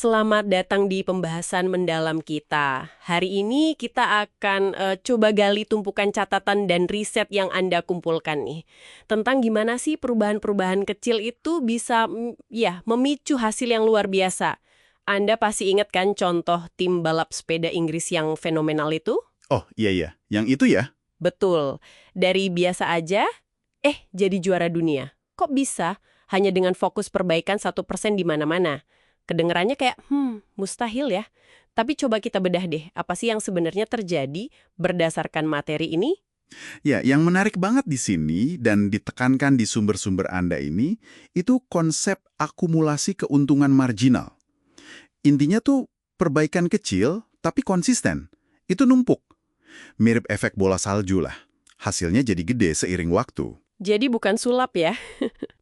Selamat datang di pembahasan mendalam kita. Hari ini kita akan coba gali tumpukan catatan dan riset yang Anda kumpulkan nih. Tentang gimana sih perubahan-perubahan kecil itu bisa memicu hasil yang luar biasa. Anda pasti ingat kan contoh tim balap sepeda Inggris yang fenomenal itu? Oh, iya iya. Yang itu ya? Betul. Dari biasa aja, jadi juara dunia. Kok bisa? Hanya dengan fokus perbaikan 1% di mana-mana. Kedengerannya kayak, mustahil ya. Tapi coba kita bedah deh, apa sih yang sebenarnya terjadi berdasarkan materi ini? Ya, yang menarik banget di sini dan ditekankan di sumber-sumber Anda ini, itu konsep akumulasi keuntungan marginal. Intinya tuh perbaikan kecil tapi konsisten. Itu numpuk. Mirip efek bola salju lah. Hasilnya jadi gede seiring waktu. Jadi bukan sulap ya?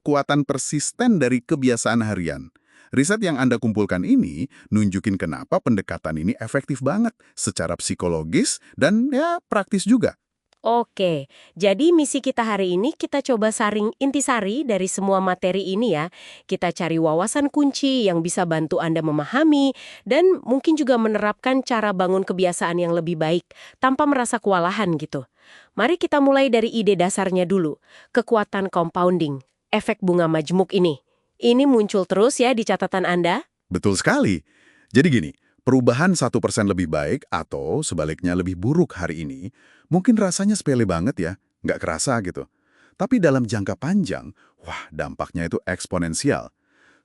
Kuatan persisten dari kebiasaan harian. Riset yang Anda kumpulkan ini nunjukin kenapa pendekatan ini efektif banget secara psikologis dan ya praktis juga. Oke, jadi misi kita hari ini kita coba saring intisari dari semua materi ini ya. Kita cari wawasan kunci yang bisa bantu Anda memahami dan mungkin juga menerapkan cara bangun kebiasaan yang lebih baik tanpa merasa kewalahan gitu. Mari kita mulai dari ide dasarnya dulu, kekuatan compounding, efek bunga majemuk ini. Ini muncul terus ya di catatan Anda? Betul sekali. Jadi gini, perubahan 1% lebih baik atau sebaliknya lebih buruk hari ini, mungkin rasanya sepele banget ya, nggak kerasa gitu. Tapi dalam jangka panjang, wah dampaknya itu eksponensial.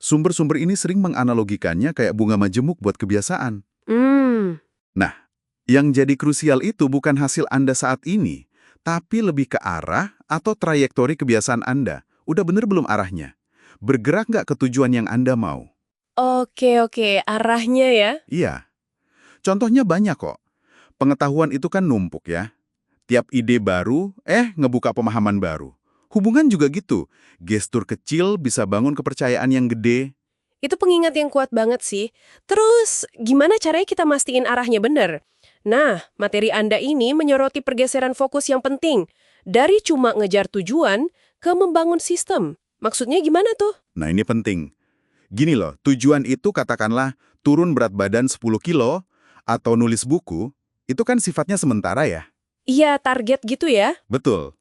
Sumber-sumber ini sering menganalogikannya kayak bunga majemuk buat kebiasaan. Hmm, Nah, yang jadi krusial itu bukan hasil Anda saat ini, tapi lebih ke arah atau trayektori kebiasaan Anda. Udah bener belum arahnya? Bergerak nggak ke tujuan yang Anda mau? Oke, arahnya ya. Iya. Contohnya banyak kok. Pengetahuan itu kan numpuk ya. Tiap ide baru, ngebuka pemahaman baru. Hubungan juga gitu. Gestur kecil bisa bangun kepercayaan yang gede. Itu pengingat yang kuat banget sih. Terus, gimana caranya kita mastiin arahnya benar? Nah, materi Anda ini menyoroti pergeseran fokus yang penting. Dari cuma ngejar tujuan ke membangun sistem. Maksudnya gimana tuh? Nah ini penting. Gini loh, tujuan itu katakanlah turun berat badan 10 kilo atau nulis buku, itu kan sifatnya sementara ya. Iya, target gitu ya? Betul.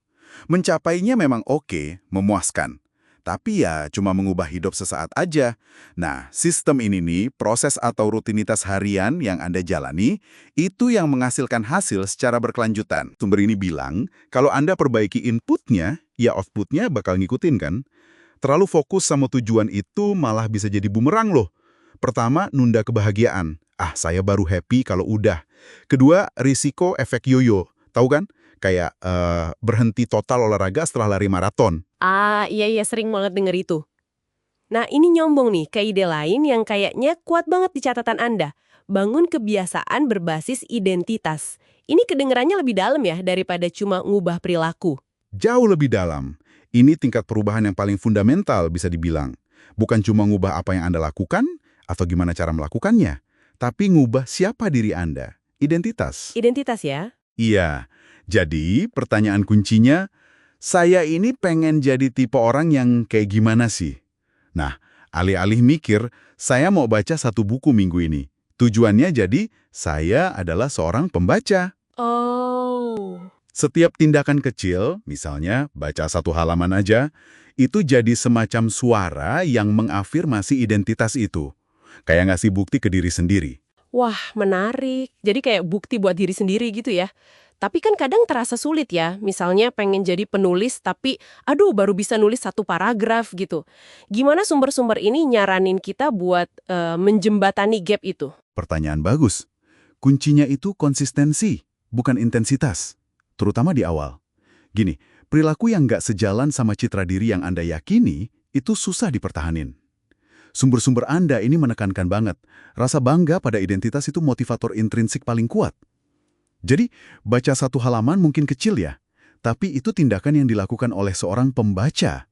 Mencapainya memang oke, memuaskan. Tapi ya cuma mengubah hidup sesaat aja. Nah, sistem ini nih, proses atau rutinitas harian yang Anda jalani, itu yang menghasilkan hasil secara berkelanjutan. Sumber ini bilang, kalau Anda perbaiki inputnya, ya outputnya bakal ngikutin kan? Terlalu fokus sama tujuan itu malah bisa jadi bumerang loh. Pertama, nunda kebahagiaan. Saya baru happy kalau udah. Kedua, risiko efek yoyo. Tahu kan? Kayak berhenti total olahraga setelah lari maraton. Iya, sering banget denger itu. Nah, ini nyombong nih ke ide lain yang kayaknya kuat banget di catatan Anda. Bangun kebiasaan berbasis identitas. Ini kedengerannya lebih dalam ya daripada cuma ngubah perilaku. Jauh lebih dalam. Ini tingkat perubahan yang paling fundamental bisa dibilang. Bukan cuma ngubah apa yang Anda lakukan atau gimana cara melakukannya, tapi ngubah siapa diri Anda. Identitas. Identitas ya? Iya. Jadi, pertanyaan kuncinya, saya ini pengen jadi tipe orang yang kayak gimana sih? Nah, alih-alih mikir, saya mau baca 1 buku minggu ini. Tujuannya jadi, saya adalah seorang pembaca. Oh. Setiap tindakan kecil, misalnya baca 1 halaman aja, itu jadi semacam suara yang mengafirmasi identitas itu. Kayak ngasih bukti ke diri sendiri. Wah, menarik. Jadi kayak bukti buat diri sendiri gitu ya. Tapi kan kadang terasa sulit ya. Misalnya pengen jadi penulis tapi baru bisa nulis 1 paragraf gitu. Gimana sumber-sumber ini nyaranin kita buat menjembatani gap itu? Pertanyaan bagus. Kuncinya itu konsistensi, bukan intensitas. Terutama di awal. Gini, perilaku yang nggak sejalan sama citra diri yang Anda yakini, itu susah dipertahanin. Sumber-sumber Anda ini menekankan banget. Rasa bangga pada identitas itu motivator intrinsik paling kuat. Jadi, baca 1 halaman mungkin kecil ya, tapi itu tindakan yang dilakukan oleh seorang pembaca.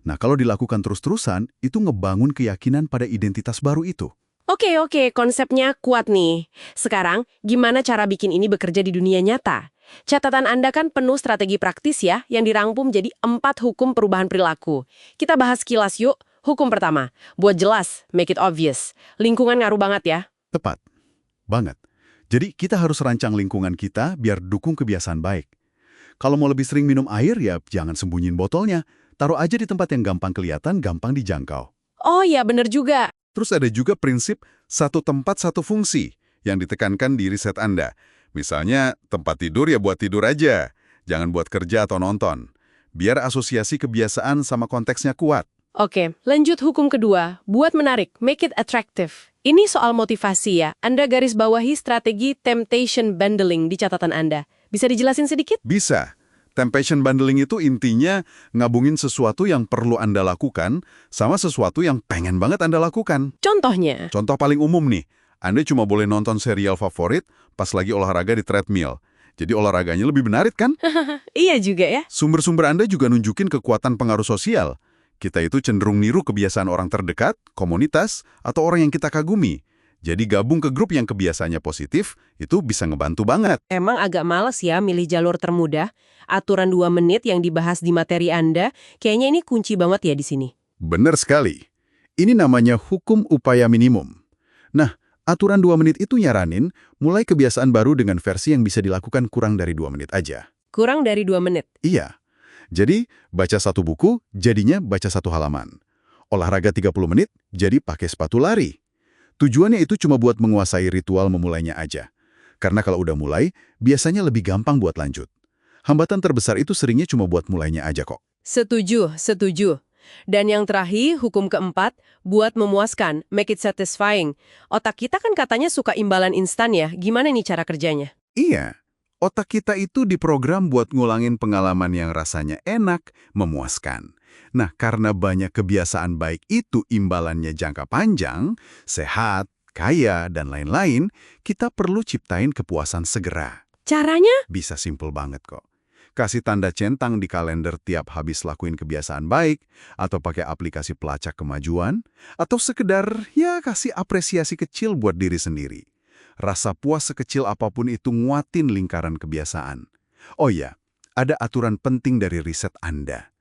Nah, kalau dilakukan terus-terusan, itu ngebangun keyakinan pada identitas baru itu. Oke, konsepnya kuat nih. Sekarang, gimana cara bikin ini bekerja di dunia nyata? Catatan Anda kan penuh strategi praktis ya, yang dirangkum jadi 4 hukum perubahan perilaku. Kita bahas kilas yuk, Hukum pertama, buat jelas, make it obvious. Lingkungan ngaruh banget ya. Tepat. Banget. Jadi kita harus rancang lingkungan kita biar dukung kebiasaan baik. Kalau mau lebih sering minum air ya jangan sembunyiin botolnya. Taruh aja di tempat yang gampang kelihatan, gampang dijangkau. Oh ya, bener juga. Terus ada juga prinsip satu tempat satu fungsi yang ditekankan di riset Anda. Misalnya tempat tidur ya buat tidur aja. Jangan buat kerja atau nonton. Biar asosiasi kebiasaan sama konteksnya kuat. Oke, lanjut hukum kedua. Buat menarik, make it attractive. Ini soal motivasi ya. Anda garis bawahi strategi temptation bundling di catatan Anda. Bisa dijelasin sedikit? Bisa. Temptation bundling itu intinya ngabungin sesuatu yang perlu Anda lakukan sama sesuatu yang pengen banget Anda lakukan. Contohnya? Contoh paling umum nih, Anda cuma boleh nonton serial favorit pas lagi olahraga di treadmill. Jadi olahraganya lebih menarik kan? Iya juga ya. Sumber-sumber Anda juga nunjukin kekuatan pengaruh sosial. Kita itu cenderung niru kebiasaan orang terdekat, komunitas, atau orang yang kita kagumi. Jadi gabung ke grup yang kebiasaannya positif, itu bisa ngebantu banget. Emang agak males ya milih jalur termudah. Aturan 2 menit yang dibahas di materi Anda, kayaknya ini kunci banget ya di sini. Bener sekali. Ini namanya hukum upaya minimum. Nah, aturan 2 menit itu nyaranin mulai kebiasaan baru dengan versi yang bisa dilakukan kurang dari 2 menit aja. Kurang dari 2 menit. Iya. Jadi, baca 1 buku, jadinya baca 1 halaman. Olahraga 30 menit, jadi pakai sepatu lari. Tujuannya itu cuma buat menguasai ritual memulainya aja. Karena kalau udah mulai, biasanya lebih gampang buat lanjut. Hambatan terbesar itu seringnya cuma buat mulainya aja kok. Setuju, setuju. Dan yang terakhir, hukum keempat, buat memuaskan, make it satisfying. Otak kita kan katanya suka imbalan instan ya, gimana nih cara kerjanya? Iya, otak kita itu diprogram buat ngulangin pengalaman yang rasanya enak, memuaskan. Nah, karena banyak kebiasaan baik itu imbalannya jangka panjang, sehat, kaya, dan lain-lain, kita perlu ciptain kepuasan segera. Caranya? Bisa simpel banget kok. Kasih tanda centang di kalender tiap habis lakuin kebiasaan baik, atau pakai aplikasi pelacak kemajuan, atau sekedar ya kasih apresiasi kecil buat diri sendiri. Rasa puas sekecil apapun itu nguatin lingkaran kebiasaan. Oh ya, ada aturan penting dari riset Anda.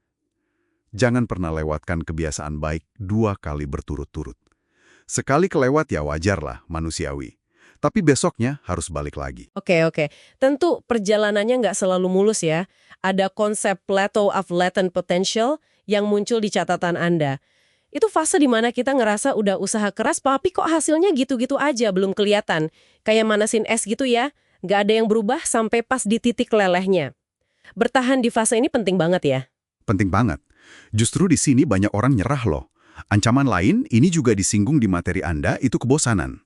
Jangan pernah lewatkan kebiasaan baik 2 kali berturut-turut. Sekali kelewat ya wajar lah, manusiawi. Tapi besoknya harus balik lagi. Oke. Tentu perjalanannya nggak selalu mulus ya. Ada konsep plateau of latent potential yang muncul di catatan Anda. Itu fase di mana kita ngerasa udah usaha keras, tapi kok hasilnya gitu-gitu aja, belum kelihatan. Kayak manasin es gitu ya, nggak ada yang berubah sampai pas di titik lelehnya. Bertahan di fase ini penting banget ya. Penting banget. Justru di sini banyak orang nyerah loh. Ancaman lain, ini juga disinggung di materi Anda, itu kebosanan.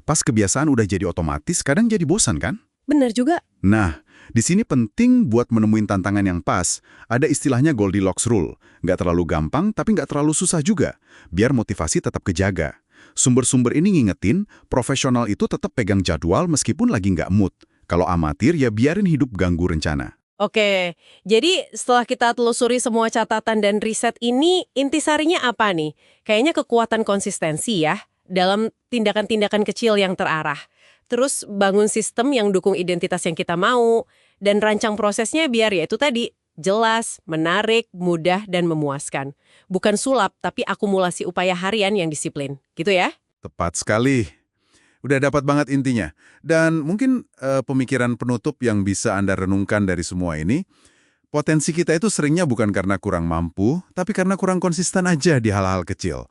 Pas kebiasaan udah jadi otomatis, kadang jadi bosan kan? Bener juga. Nah, di sini penting buat menemuin tantangan yang pas. Ada istilahnya Goldilocks Rule. Nggak terlalu gampang, tapi nggak terlalu susah juga. Biar motivasi tetap kejaga. Sumber-sumber ini ngingetin, profesional itu tetap pegang jadwal meskipun lagi nggak mood. Kalau amatir, ya biarin hidup ganggu rencana. Oke, jadi setelah kita telusuri semua catatan dan riset ini, intisarinya apa nih? Kayaknya kekuatan konsistensi ya, dalam tindakan-tindakan kecil yang terarah. Terus bangun sistem yang dukung identitas yang kita mau, dan rancang prosesnya biar ya itu tadi, jelas, menarik, mudah, dan memuaskan. Bukan sulap, tapi akumulasi upaya harian yang disiplin. Gitu ya? Tepat sekali. Udah dapat banget intinya. Dan mungkin pemikiran penutup yang bisa Anda renungkan dari semua ini, potensi kita itu seringnya bukan karena kurang mampu, tapi karena kurang konsisten aja di hal-hal kecil.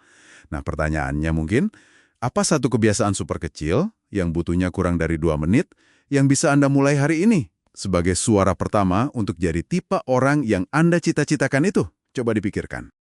Nah, pertanyaannya mungkin, apa satu kebiasaan super kecil yang butuhnya kurang dari 2 menit yang bisa Anda mulai hari ini? Sebagai suara pertama untuk jadi tipe orang yang Anda cita-citakan itu? Coba dipikirkan.